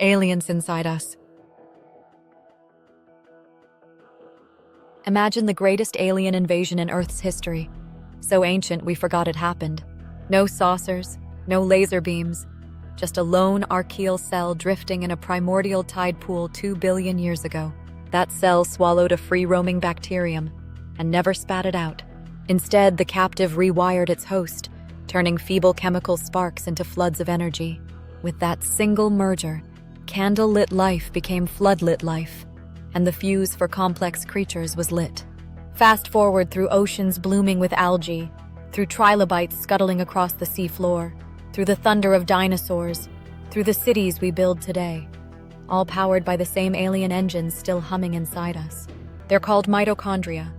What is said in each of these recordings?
Aliens inside us. Imagine the greatest alien invasion in Earth's history. So ancient we forgot it happened. No saucers, no laser beams, just a lone archaeal cell drifting in a primordial tide pool 2 billion years ago. That cell swallowed a free-roaming bacterium and never spat it out. Instead, the captive rewired its host, turning feeble chemical sparks into floods of energy. With that single merger, candle-lit life became flood-lit life, and the fuse for complex creatures was lit. Fast forward through oceans blooming with algae, through trilobites scuttling across the seafloor, through the thunder of dinosaurs, through the cities we build today, all powered by the same alien engines still humming inside us. They're called mitochondria.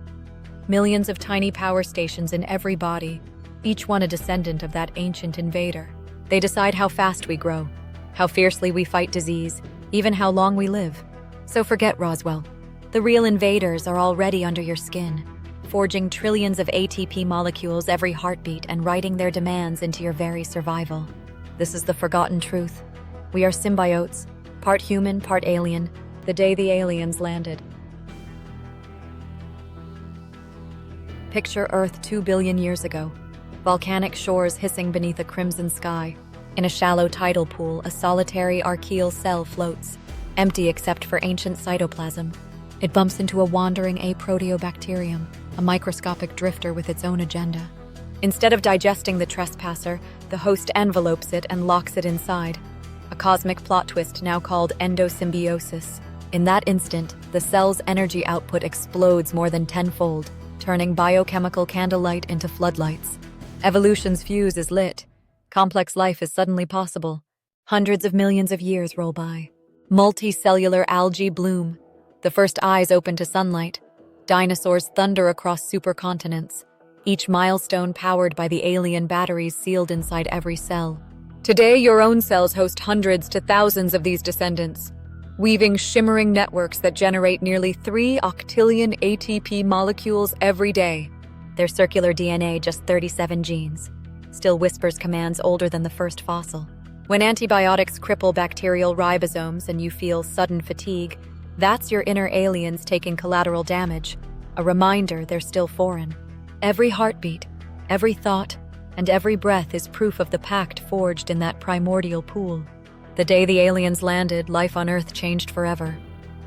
Millions of tiny power stations in every body, each one a descendant of that ancient invader. They decide how fast we grow, how fiercely we fight disease, even how long we live. So forget Roswell. The real invaders are already under your skin, forging trillions of ATP molecules every heartbeat and writing their demands into your very survival. This is the forgotten truth. We are symbiotes, part human, part alien, the day the aliens landed. Picture Earth 2 billion years ago. Volcanic shores hissing beneath a crimson sky. In a shallow tidal pool, a solitary archaeal cell floats, empty except for ancient cytoplasm. It bumps into a wandering aproteobacterium, a microscopic drifter with its own agenda. Instead of digesting the trespasser, the host envelopes it and locks it inside. A cosmic plot twist now called endosymbiosis. In that instant, the cell's energy output explodes more than tenfold, turning biochemical candlelight into floodlights. Evolution's fuse is lit. Complex life is suddenly possible. Hundreds of millions of years roll by. Multicellular algae bloom. The first eyes open to sunlight. Dinosaurs thunder across supercontinents, each milestone powered by the alien batteries sealed inside every cell. Today, your own cells host hundreds to thousands of these descendants, weaving shimmering networks that generate nearly 3 octillion ATP molecules every day. Their circular DNA just 37 genes. Still whispers commands older than the first fossil. When antibiotics cripple bacterial ribosomes and you feel sudden fatigue, that's your inner aliens taking collateral damage, a reminder they're still foreign. Every heartbeat, every thought, and every breath is proof of the pact forged in that primordial pool. The day the aliens landed, life on Earth changed forever.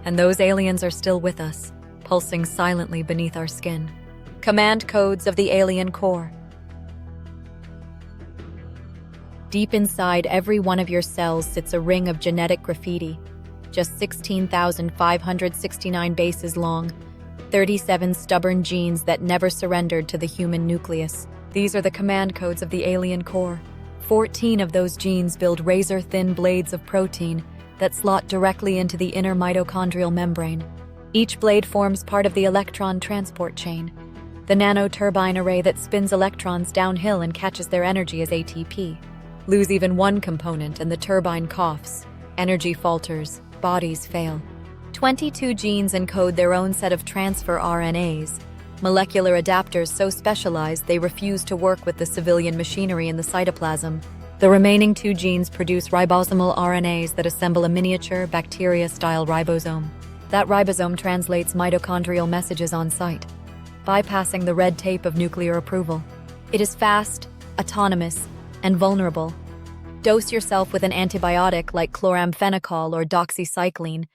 And those aliens are still with us, pulsing silently beneath our skin. Command codes of the alien core. Deep inside every one of your cells sits a ring of genetic graffiti, just 16,569 bases long, 37 stubborn genes that never surrendered to the human nucleus. These are the command codes of the alien core. 14 of those genes build razor-thin blades of protein that slot directly into the inner mitochondrial membrane. Each blade forms part of the electron transport chain, the nano-turbine array that spins electrons downhill and catches their energy as ATP. Lose even one component and the turbine coughs, energy falters, bodies fail. 22 genes encode their own set of transfer RNAs, molecular adapters so specialized they refuse to work with the civilian machinery in the cytoplasm. The remaining 2 genes produce ribosomal RNAs that assemble a miniature, bacteria-style ribosome. That ribosome translates mitochondrial messages on site, bypassing the red tape of nuclear approval. It is fast, autonomous, and vulnerable. Dose yourself with an antibiotic like chloramphenicol or doxycycline,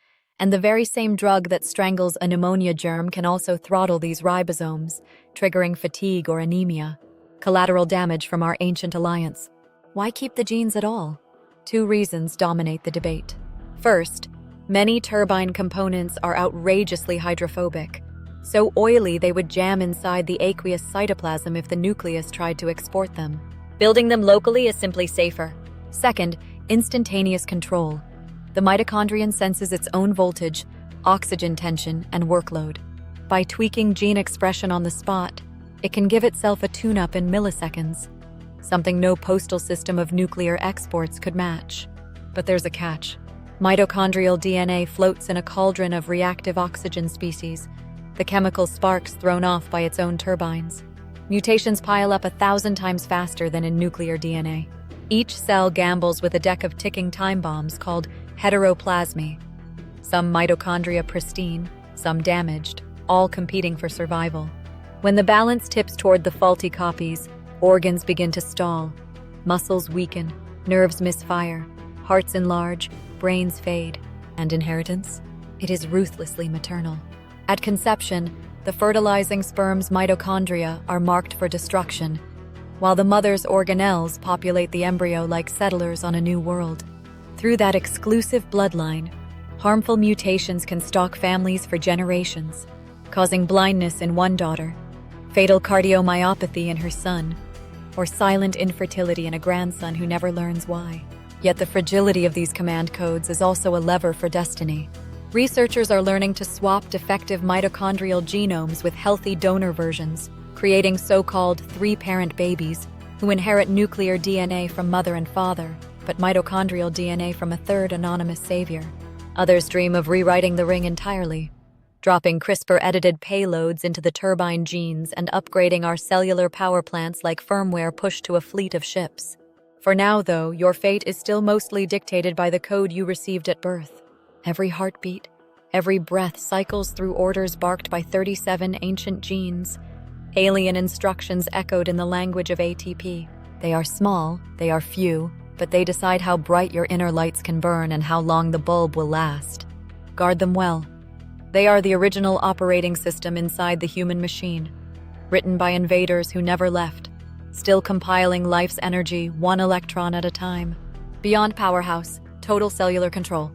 and the very same drug that strangles a pneumonia germ can also throttle these ribosomes, triggering fatigue or anemia, collateral damage from our ancient alliance. Why keep the genes at all? 2 reasons dominate the debate. First, many turbine components are outrageously hydrophobic, so oily they would jam inside the aqueous cytoplasm if the nucleus tried to export them. Building them locally is simply safer. Second, instantaneous control. The mitochondrion senses its own voltage, oxygen tension, and workload. By tweaking gene expression on the spot, it can give itself a tune-up in milliseconds, something no postal system of nuclear exports could match. But there's a catch. Mitochondrial DNA floats in a cauldron of reactive oxygen species, the chemical sparks thrown off by its own turbines. Mutations pile up 1,000 times faster than in nuclear DNA. Each cell gambles with a deck of ticking time bombs called heteroplasmy. Some mitochondria pristine, some damaged, all competing for survival. When the balance tips toward the faulty copies, organs begin to stall, muscles weaken, nerves misfire, hearts enlarge, brains fade, and inheritance? It is ruthlessly maternal. At conception, the fertilizing sperm's mitochondria are marked for destruction, while the mother's organelles populate the embryo like settlers on a new world. Through that exclusive bloodline, harmful mutations can stalk families for generations, causing blindness in one daughter, fatal cardiomyopathy in her son, or silent infertility in a grandson who never learns why. Yet the fragility of these command codes is also a lever for destiny. Researchers are learning to swap defective mitochondrial genomes with healthy donor versions, creating so-called three-parent babies who inherit nuclear DNA from mother and father, but mitochondrial DNA from a third anonymous savior. Others dream of rewriting the ring entirely, dropping CRISPR-edited payloads into the turbine genes and upgrading our cellular power plants like firmware pushed to a fleet of ships. For now, though, your fate is still mostly dictated by the code you received at birth. Every heartbeat, every breath cycles through orders barked by 37 ancient genes, alien instructions echoed in the language of ATP. They are small, they are few, but they decide how bright your inner lights can burn and how long the bulb will last. Guard them well. They are the original operating system inside the human machine, written by invaders who never left, still compiling life's energy one electron at a time. Beyond Powerhouse, total cellular control.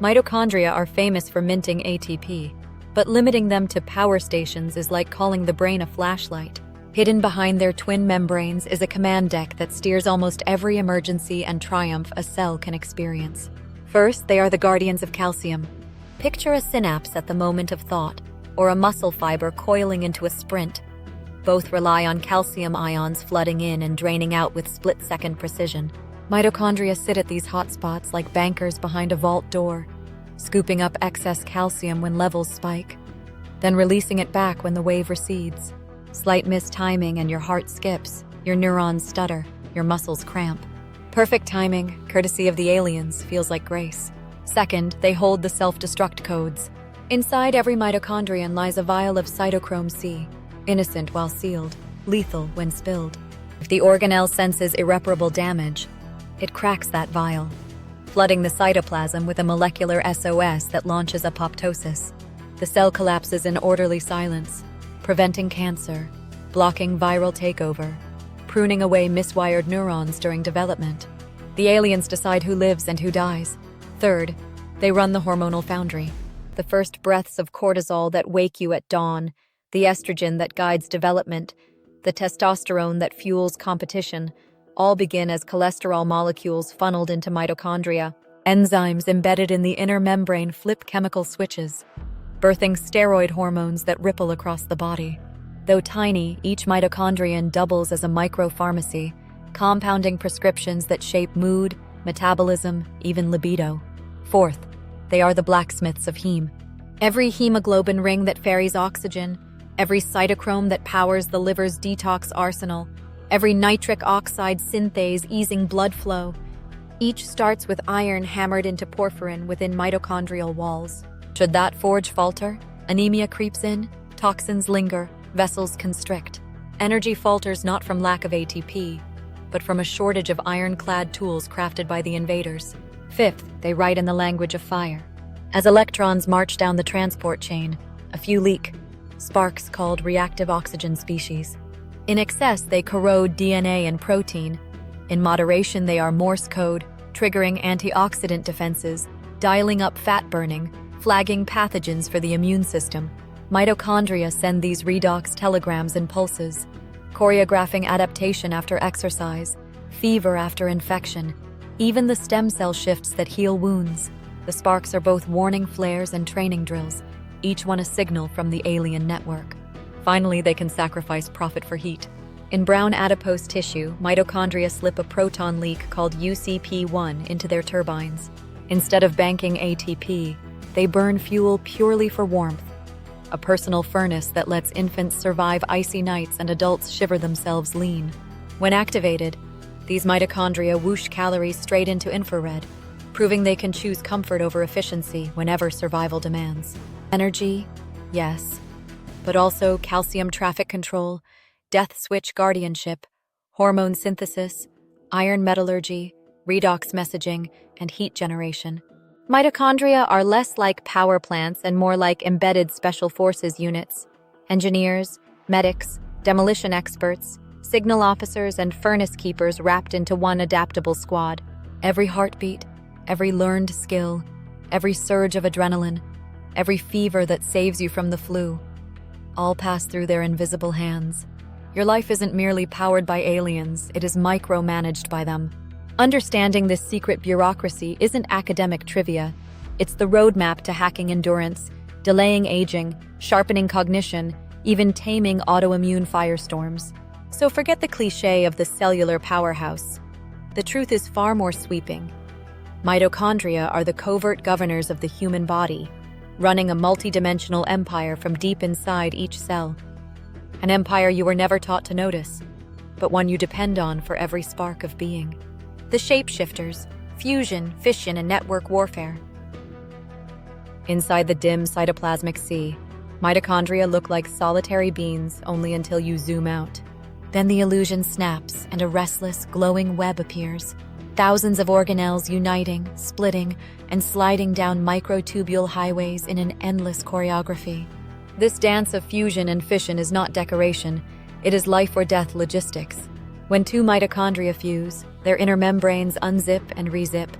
Mitochondria are famous for minting ATP, but limiting them to power stations is like calling the brain a flashlight. Hidden behind their twin membranes is a command deck that steers almost every emergency and triumph a cell can experience. First, they are the guardians of calcium. Picture a synapse at the moment of thought, or a muscle fiber coiling into a sprint. Both rely on calcium ions flooding in and draining out with split-second precision. Mitochondria sit at these hotspots like bankers behind a vault door, scooping up excess calcium when levels spike, then releasing it back when the wave recedes. Slight mistiming and your heart skips, your neurons stutter, your muscles cramp. Perfect timing, courtesy of the aliens, feels like grace. Second, they hold the self-destruct codes. Inside every mitochondrion lies a vial of cytochrome C, innocent while sealed, lethal when spilled. If the organelle senses irreparable damage, it cracks that vial, flooding the cytoplasm with a molecular SOS that launches apoptosis. The cell collapses in orderly silence, preventing cancer, blocking viral takeover, pruning away miswired neurons during development. The aliens decide who lives and who dies. Third, they run the hormonal foundry. The first breaths of cortisol that wake you at dawn, the estrogen that guides development, the testosterone that fuels competition, all begin as cholesterol molecules funneled into mitochondria. Enzymes embedded in the inner membrane flip chemical switches, birthing steroid hormones that ripple across the body. Though tiny, each mitochondrion doubles as a micropharmacy, compounding prescriptions that shape mood, metabolism, even libido. Fourth, they are the blacksmiths of heme. Every hemoglobin ring that ferries oxygen, every cytochrome that powers the liver's detox arsenal, every nitric oxide synthase easing blood flow. Each starts with iron hammered into porphyrin within mitochondrial walls. Should that forge falter, anemia creeps in, toxins linger, vessels constrict. Energy falters not from lack of ATP, but from a shortage of ironclad tools crafted by the invaders. Fifth, they write in the language of fire. As electrons march down the transport chain, a few leak, sparks called reactive oxygen species. In excess, they corrode DNA and protein. In moderation, they are Morse code, triggering antioxidant defenses, dialing up fat burning, flagging pathogens for the immune system. Mitochondria send these redox telegrams in pulses, choreographing adaptation after exercise, fever after infection, even the stem cell shifts that heal wounds. The sparks are both warning flares and training drills, each one a signal from the alien network. Finally, they can sacrifice profit for heat. In brown adipose tissue, mitochondria slip a proton leak called UCP1 into their turbines. Instead of banking ATP, they burn fuel purely for warmth, a personal furnace that lets infants survive icy nights and adults shiver themselves lean. When activated, These mitochondria whoosh calories straight into infrared, proving they can choose comfort over efficiency whenever survival demands. Energy, yes, but also calcium traffic control, death switch guardianship, hormone synthesis, iron metallurgy, redox messaging, and heat generation. Mitochondria are less like power plants and more like embedded special forces units. Engineers, medics, demolition experts, signal officers, and furnace keepers wrapped into one adaptable squad. Every heartbeat, every learned skill, every surge of adrenaline, every fever that saves you from the flu, all pass through their invisible hands. Your life isn't merely powered by aliens, it is micromanaged by them. Understanding this secret bureaucracy isn't academic trivia. It's the roadmap to hacking endurance, delaying aging, sharpening cognition, even taming autoimmune firestorms. So forget the cliché of the cellular powerhouse. The truth is far more sweeping. Mitochondria are the covert governors of the human body, running a multidimensional empire from deep inside each cell. An empire you were never taught to notice, but one you depend on for every spark of being. The shapeshifters, fusion, fission, and network warfare. Inside the dim cytoplasmic sea, mitochondria look like solitary beings only until you zoom out. Then the illusion snaps and a restless, glowing web appears. Thousands of organelles uniting, splitting, and sliding down microtubule highways in an endless choreography. This dance of fusion and fission is not decoration, it is life or death logistics. When two mitochondria fuse, their inner membranes unzip and rezip.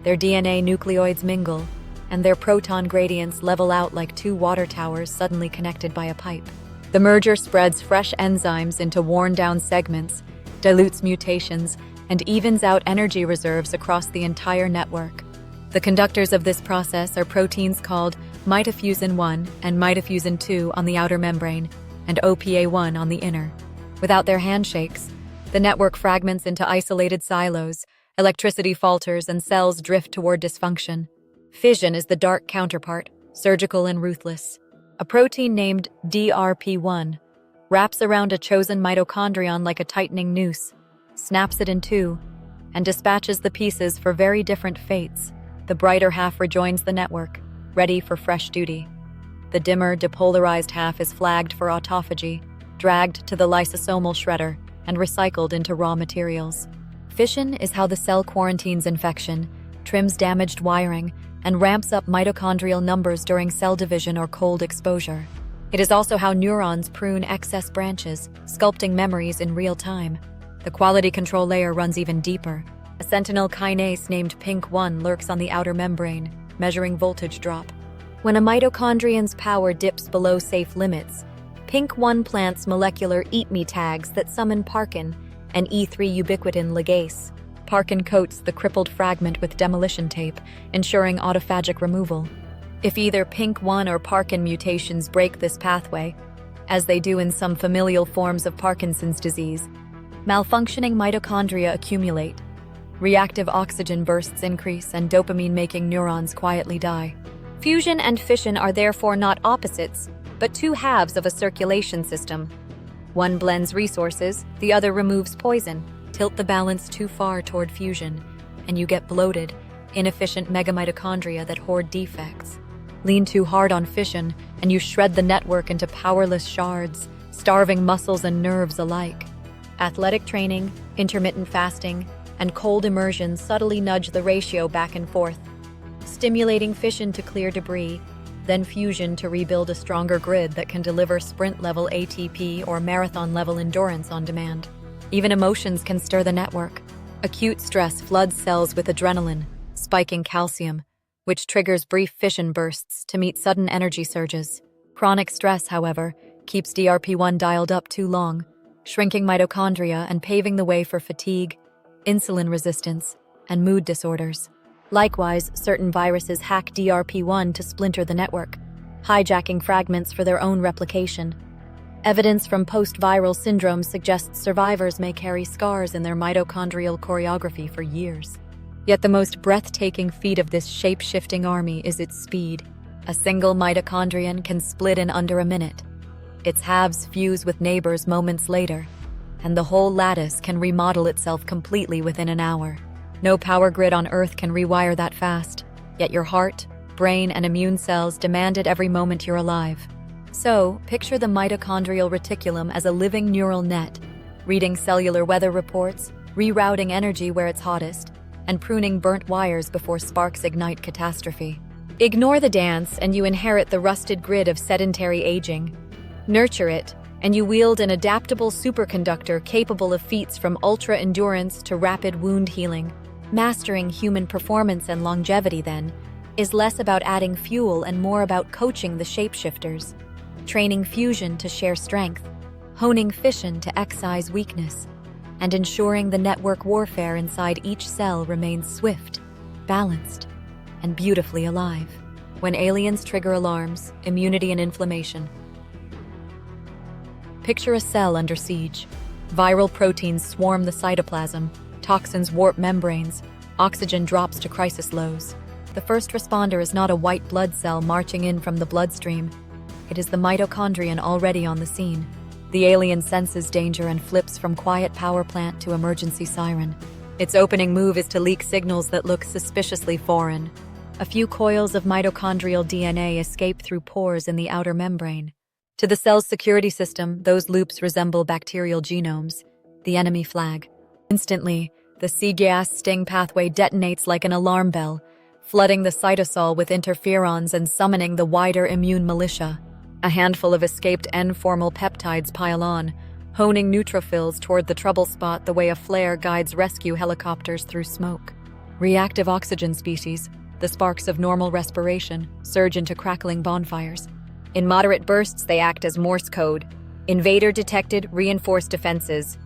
Their DNA nucleoids mingle, and their proton gradients level out like two water towers suddenly connected by a pipe. The merger spreads fresh enzymes into worn-down segments, dilutes mutations, and evens out energy reserves across the entire network. The conductors of this process are proteins called mitofusin-1 and mitofusin-2 on the outer membrane, and OPA1 on the inner. Without their handshakes, the network fragments into isolated silos, electricity falters, and cells drift toward dysfunction. Fission is the dark counterpart, surgical and ruthless. A protein named DRP1 wraps around a chosen mitochondrion like a tightening noose, snaps it in two, and dispatches the pieces for very different fates. The brighter half rejoins the network, ready for fresh duty. The dimmer, depolarized half is flagged for autophagy, dragged to the lysosomal shredder, and recycled into raw materials. Fission is how the cell quarantines infection, trims damaged wiring, and ramps up mitochondrial numbers during cell division or cold exposure. It is also how neurons prune excess branches, sculpting memories in real time. The quality control layer runs even deeper. A sentinel kinase named PINK1 lurks on the outer membrane, measuring voltage drop. When a mitochondrian's power dips below safe limits, PINK1 plants molecular eat-me tags that summon parkin, an E3 ubiquitin ligase. Parkin coats the crippled fragment with demolition tape, ensuring autophagic removal. If either PINK1 or parkin mutations break this pathway, as they do in some familial forms of Parkinson's disease, malfunctioning mitochondria accumulate. Reactive oxygen bursts increase and dopamine-making neurons quietly die. Fusion and fission are therefore not opposites, but two halves of a circulation system. One blends resources, the other removes poison. Tilt the balance too far toward fusion, and you get bloated, inefficient megamitochondria that hoard defects. Lean too hard on fission, and you shred the network into powerless shards, starving muscles and nerves alike. Athletic training, intermittent fasting, and cold immersion subtly nudge the ratio back and forth, stimulating fission to clear debris, then fusion to rebuild a stronger grid that can deliver sprint-level ATP or marathon-level endurance on demand. Even emotions can stir the network. Acute stress floods cells with adrenaline, spiking calcium, which triggers brief fission bursts to meet sudden energy surges. Chronic stress, however, keeps DRP1 dialed up too long, shrinking mitochondria and paving the way for fatigue, insulin resistance, and mood disorders. Likewise, certain viruses hack DRP1 to splinter the network, hijacking fragments for their own replication. Evidence from post-viral syndromes suggests survivors may carry scars in their mitochondrial choreography for years. Yet the most breathtaking feat of this shape-shifting army is its speed. A single mitochondrion can split in under a minute. Its halves fuse with neighbors moments later, and the whole lattice can remodel itself completely within an hour. No power grid on Earth can rewire that fast, yet your heart, brain, and immune cells demand it every moment you're alive. So, picture the mitochondrial reticulum as a living neural net, reading cellular weather reports, rerouting energy where it's hottest, and pruning burnt wires before sparks ignite catastrophe. Ignore the dance, and you inherit the rusted grid of sedentary aging. Nurture it, and you wield an adaptable superconductor capable of feats from ultra-endurance to rapid wound healing. Mastering human performance and longevity, then, is less about adding fuel and more about coaching the shapeshifters, training fusion to share strength, honing fission to excise weakness, and ensuring the network warfare inside each cell remains swift, balanced, and beautifully alive. When aliens trigger alarms, immunity and inflammation. Picture a cell under siege. Viral proteins swarm the cytoplasm, toxins warp membranes, oxygen drops to crisis lows. The first responder is not a white blood cell marching in from the bloodstream. It is the mitochondrion already on the scene. The alien senses danger and flips from quiet power plant to emergency siren. Its opening move is to leak signals that look suspiciously foreign. A few coils of mitochondrial DNA escape through pores in the outer membrane. To the cell's security system, those loops resemble bacterial genomes, the enemy flag. Instantly, the C-gas sting pathway detonates like an alarm bell, flooding the cytosol with interferons and summoning the wider immune militia. A handful of escaped N-formal peptides pile on, honing neutrophils toward the trouble spot the way a flare guides rescue helicopters through smoke. Reactive oxygen species, the sparks of normal respiration, surge into crackling bonfires. In moderate bursts, they act as Morse code. Invader detected, reinforce defenses.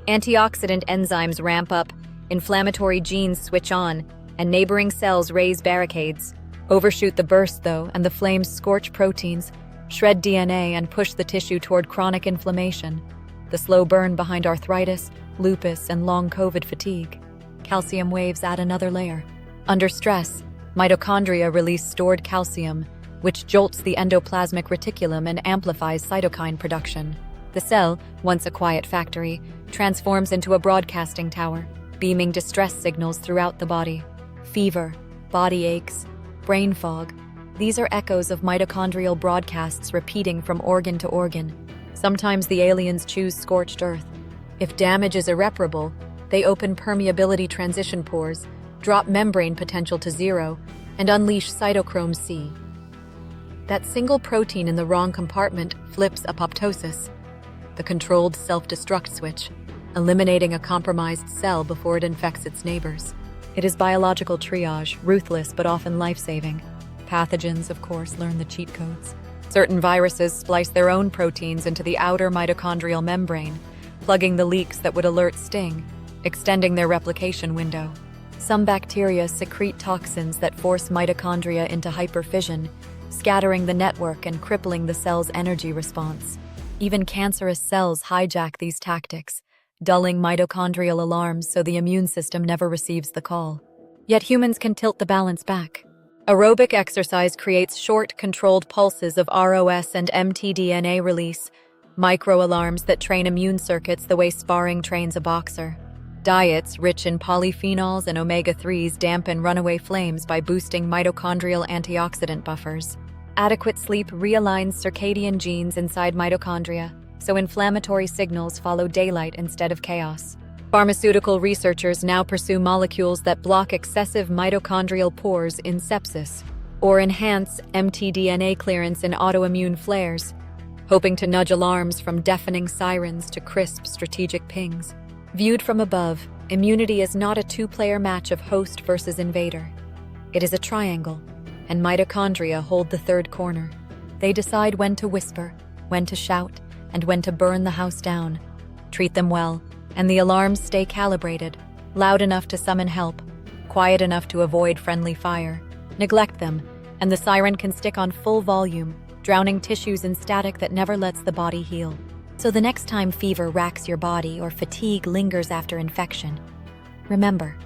Antioxidant enzymes ramp up, inflammatory genes switch on, and neighboring cells raise barricades. Overshoot the burst, though, and the flames scorch proteins, shred DNA, and push the tissue toward chronic inflammation. The slow burn behind arthritis, lupus, and long COVID fatigue. Calcium waves add another layer. Under stress, mitochondria release stored calcium, which jolts the endoplasmic reticulum and amplifies cytokine production. The cell, once a quiet factory, transforms into a broadcasting tower, beaming distress signals throughout the body. Fever, body aches, brain fog. These are echoes of mitochondrial broadcasts repeating from organ to organ. Sometimes the aliens choose scorched earth. If damage is irreparable, they open permeability transition pores, drop membrane potential to zero, and unleash cytochrome C. That single protein in the wrong compartment flips apoptosis, the controlled self-destruct switch, eliminating a compromised cell before it infects its neighbors. It is biological triage, ruthless but often life-saving. Pathogens, of course, learn the cheat codes. Certain viruses splice their own proteins into the outer mitochondrial membrane, plugging the leaks that would alert sting, extending their replication window. Some bacteria secrete toxins that force mitochondria into hyperfission, scattering the network and crippling the cell's energy response. Even cancerous cells hijack these tactics, dulling mitochondrial alarms so the immune system never receives the call. Yet humans can tilt the balance back. Aerobic exercise creates short, controlled pulses of ROS and mtDNA release, micro-alarms that train immune circuits the way sparring trains a boxer. Diets rich in polyphenols and omega-3s dampen runaway flames by boosting mitochondrial antioxidant buffers. Adequate sleep realigns circadian genes inside mitochondria, so inflammatory signals follow daylight instead of chaos. Pharmaceutical researchers now pursue molecules that block excessive mitochondrial pores in sepsis, or enhance mtDNA clearance in autoimmune flares, hoping to nudge alarms from deafening sirens to crisp strategic pings. Viewed from above, immunity is not a two-player match of host versus invader. It is a triangle, and mitochondria hold the third corner. They decide when to whisper, when to shout, and when to burn the house down. Treat them well, and the alarms stay calibrated, loud enough to summon help, quiet enough to avoid friendly fire. Neglect them, and the siren can stick on full volume, drowning tissues in static that never lets the body heal. So the next time fever racks your body or fatigue lingers after infection, remember,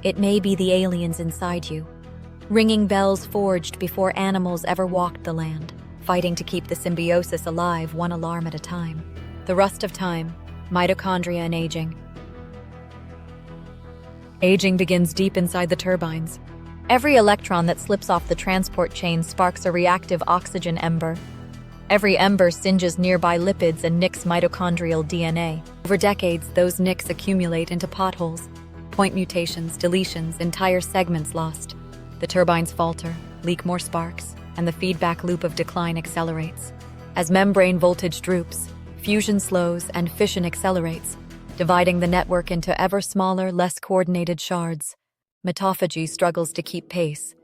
it may be the aliens inside you, ringing bells forged before animals ever walked the land, fighting to keep the symbiosis alive one alarm at a time. The rust of time, Mitochondria and aging. Aging begins deep inside the turbines. Every electron that slips off the transport chain sparks a reactive oxygen ember. Every ember singes nearby lipids and nicks mitochondrial DNA. Over decades, those nicks accumulate into potholes. Point mutations, deletions, entire segments lost. The turbines falter, leak more sparks, and the feedback loop of decline accelerates. As membrane voltage droops, fusion slows and fission accelerates, dividing the network into ever smaller, less coordinated shards. Mitophagy struggles to keep pace.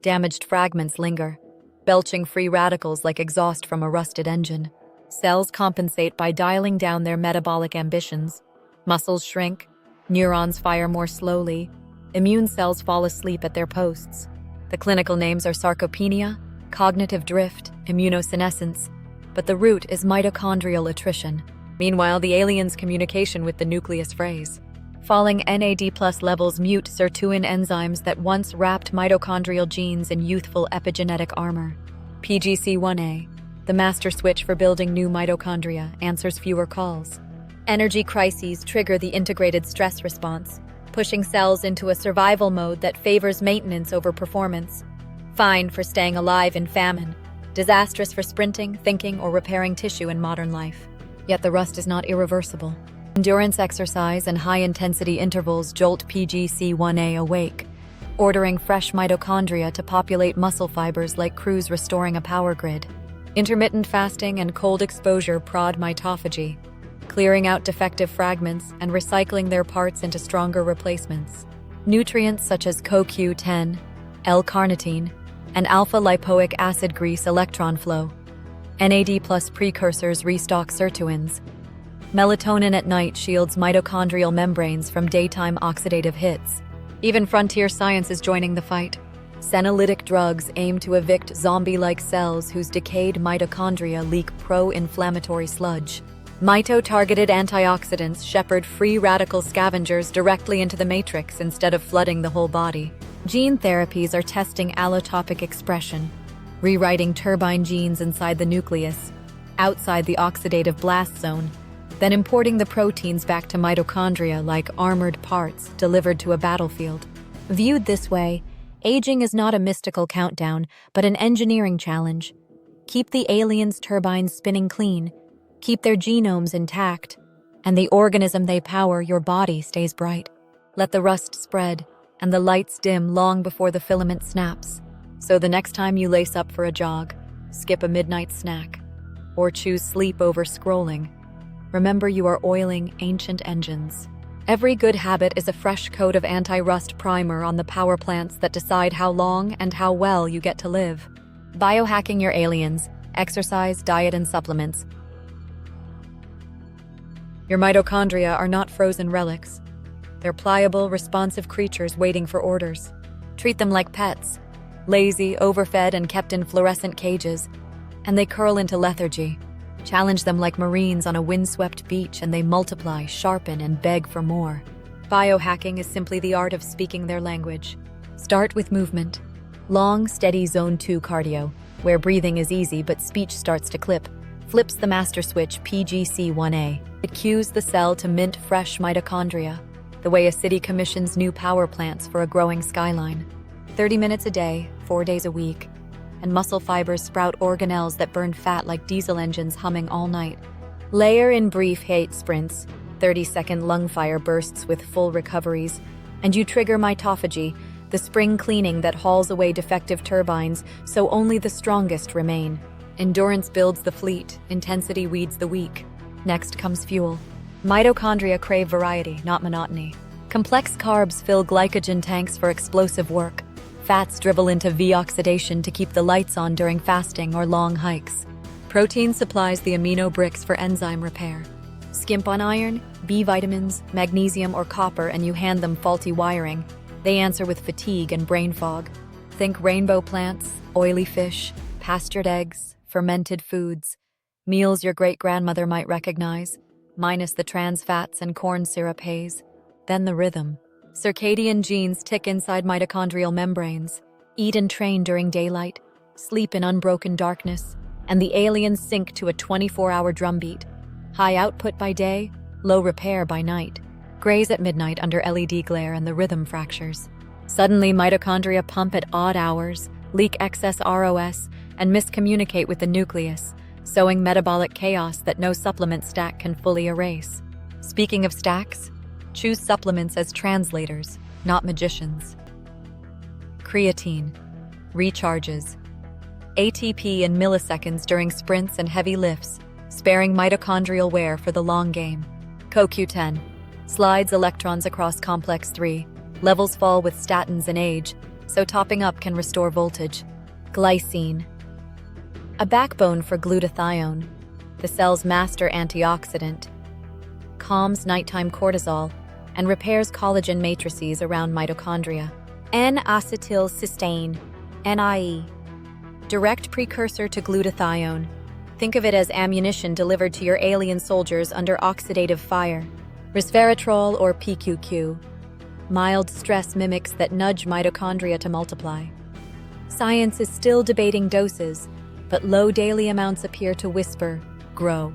Damaged fragments linger, belching free radicals like exhaust from a rusted engine. Cells compensate by dialing down their metabolic ambitions. Muscles shrink, neurons fire more slowly, immune cells fall asleep at their posts. The clinical names are sarcopenia, cognitive drift, immunosenescence, but the root is mitochondrial attrition. Meanwhile, the aliens' communication with the nucleus frays. Falling NAD+ levels mute sirtuin enzymes that once wrapped mitochondrial genes in youthful epigenetic armor. PGC1A, the master switch for building new mitochondria, answers fewer calls. Energy crises trigger the integrated stress response, pushing cells into a survival mode that favors maintenance over performance. Fine for staying alive in famine, disastrous for sprinting, thinking, or repairing tissue in modern life. Yet the rust is not irreversible. Endurance exercise and high-intensity intervals jolt PGC1A awake, ordering fresh mitochondria to populate muscle fibers like crews restoring a power grid. Intermittent fasting and cold exposure prod mitophagy, clearing out defective fragments and recycling their parts into stronger replacements. Nutrients such as CoQ10, L-carnitine, and alpha-lipoic acid grease electron flow. NAD+ precursors restock sirtuins. Melatonin at night shields mitochondrial membranes from daytime oxidative hits. Even frontier science is joining the fight. Senolytic drugs aim to evict zombie-like cells whose decayed mitochondria leak pro-inflammatory sludge. Mito-targeted antioxidants shepherd free radical scavengers directly into the matrix instead of flooding the whole body. Gene therapies are testing allotopic expression, rewriting turbine genes inside the nucleus, outside the oxidative blast zone, then importing the proteins back to mitochondria like armored parts delivered to a battlefield. Viewed this way, aging is not a mystical countdown, but an engineering challenge. Keep the aliens' turbines spinning clean, keep their genomes intact, and the organism they power, your body, stays bright. Let the rust spread, and the lights dim long before the filament snaps. So the next time you lace up for a jog, skip a midnight snack, or choose sleep over scrolling, remember you are oiling ancient engines. Every good habit is a fresh coat of anti-rust primer on the power plants that decide how long and how well you get to live. Biohacking your aliens, exercise, diet, and supplements. Your mitochondria are not frozen relics. They're pliable, responsive creatures waiting for orders. Treat them like pets, lazy, overfed, and kept in fluorescent cages, and they curl into lethargy. Challenge them like marines on a windswept beach, and they multiply, sharpen, and beg for more. Biohacking is simply the art of speaking their language. Start with movement. Long, steady Zone 2 cardio, where breathing is easy but speech starts to clip, flips the master switch PGC1A. It cues the cell to mint fresh mitochondria, the way a city commissions new power plants for a growing skyline. 30 minutes a day, 4 days a week, and muscle fibers sprout organelles that burn fat like diesel engines humming all night. Layer in brief hate sprints, 30-second lung fire bursts with full recoveries, and you trigger mitophagy, the spring cleaning that hauls away defective turbines so only the strongest remain. Endurance builds the fleet, intensity weeds the weak. Next comes fuel. Mitochondria crave variety, not monotony. Complex carbs fill glycogen tanks for explosive work. Fats dribble into V-oxidation to keep the lights on during fasting or long hikes. Protein supplies the amino bricks for enzyme repair. Skimp on iron, B vitamins, magnesium, or copper, and you hand them faulty wiring. They answer with fatigue and brain fog. Think rainbow plants, oily fish, pastured eggs, fermented foods. Meals your great-grandmother might recognize, minus the trans fats and corn syrup haze. Then the rhythm. Circadian genes tick inside mitochondrial membranes. Eat and train during daylight, sleep in unbroken darkness, and the aliens sync to a 24-hour drumbeat. High output by day, low repair by night, graze at midnight under LED glare and the rhythm fractures. Suddenly, mitochondria pump at odd hours, leak excess ROS, and miscommunicate with the nucleus, sowing metabolic chaos that no supplement stack can fully erase. Speaking of stacks, choose supplements as translators, not magicians. Creatine recharges ATP in milliseconds during sprints and heavy lifts, sparing mitochondrial wear for the long game. CoQ10 slides electrons across complex 3. Levels fall with statins and age, so topping up can restore voltage. Glycine, a backbone for glutathione, the cell's master antioxidant, calms nighttime cortisol and repairs collagen matrices around mitochondria. N-acetylcysteine, NIE, direct precursor to glutathione. Think of it as ammunition delivered to your alien soldiers under oxidative fire. Resveratrol or PQQ, mild stress mimics that nudge mitochondria to multiply. Science is still debating doses, but low daily amounts appear to whisper, grow.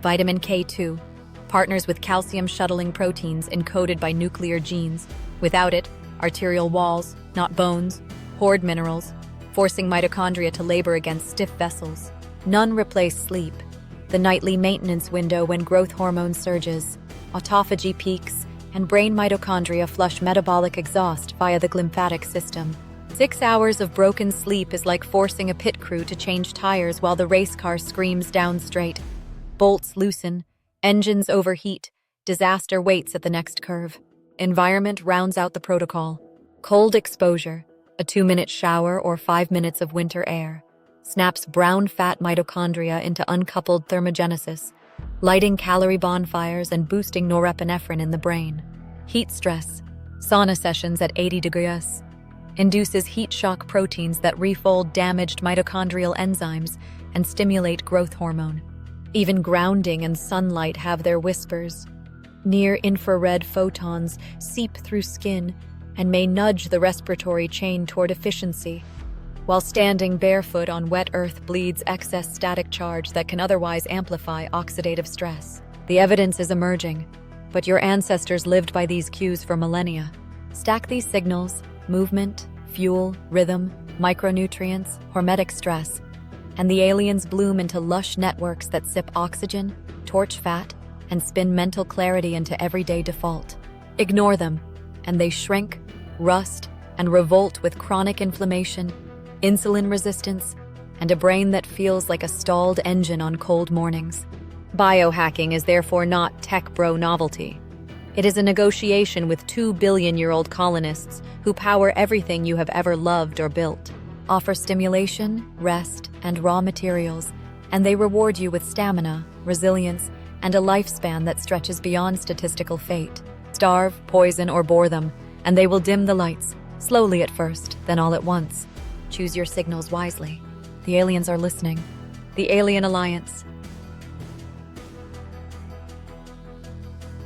Vitamin K2 partners with calcium shuttling proteins encoded by nuclear genes. Without it, arterial walls, not bones, hoard minerals, forcing mitochondria to labor against stiff vessels. None replace sleep, the nightly maintenance window when growth hormone surges, autophagy peaks, and brain mitochondria flush metabolic exhaust via the glymphatic system. 6 hours of broken sleep is like forcing a pit crew to change tires while the race car screams down straight. Bolts loosen, engines overheat, disaster waits at the next curve. Environment rounds out the protocol. Cold exposure, a 2-minute shower or 5 minutes of winter air, snaps brown fat mitochondria into uncoupled thermogenesis, lighting calorie bonfires and boosting norepinephrine in the brain. Heat stress, sauna sessions at 80 degrees, induces heat shock proteins that refold damaged mitochondrial enzymes and stimulate growth hormone. Even grounding and sunlight have their whispers. Near-infrared photons seep through skin and may nudge the respiratory chain toward efficiency, while standing barefoot on wet earth bleeds excess static charge that can otherwise amplify oxidative stress. The evidence is emerging, but your ancestors lived by these cues for millennia. Stack these signals, movement, fuel, rhythm, micronutrients, hormetic stress, and the aliens bloom into lush networks that sip oxygen, torch fat, and spin mental clarity into everyday default. Ignore them, and they shrink, rust, and revolt with chronic inflammation, insulin resistance, and a brain that feels like a stalled engine on cold mornings. Biohacking is therefore not tech bro novelty. It is a negotiation with 2 billion-year-old colonists who power everything you have ever loved or built, offer stimulation, rest, and raw materials, and they reward you with stamina, resilience, and a lifespan that stretches beyond statistical fate. Starve, poison, or bore them, and they will dim the lights, slowly at first, then all at once. Choose your signals wisely. The aliens are listening. The Alien Alliance.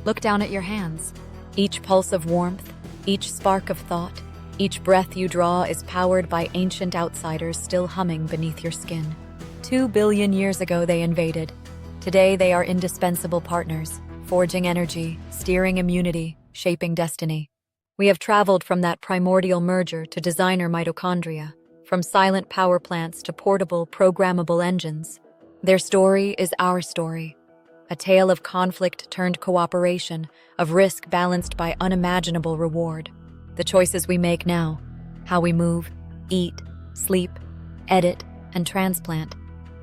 Look down at your hands. Each pulse of warmth, each spark of thought, each breath you draw is powered by ancient outsiders still humming beneath your skin. 2 billion years ago they invaded. Today they are indispensable partners, forging energy, steering immunity, shaping destiny. We have traveled from that primordial merger to designer mitochondria, from silent power plants to portable, programmable engines. Their story is our story. A tale of conflict turned cooperation, of risk balanced by unimaginable reward. The choices we make now, how we move, eat, sleep, edit, and transplant,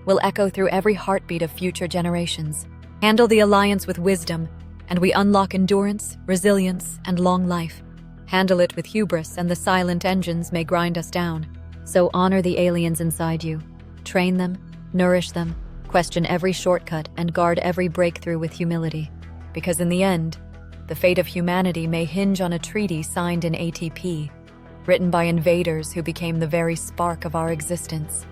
will echo through every heartbeat of future generations. Handle the alliance with wisdom, and we unlock endurance, resilience, and long life. Handle it with hubris, and the silent engines may grind us down. So honor the aliens inside you. Train them, nourish them, question every shortcut, and guard every breakthrough with humility. Because in the end, the fate of humanity may hinge on a treaty signed in ATP, written by invaders who became the very spark of our existence.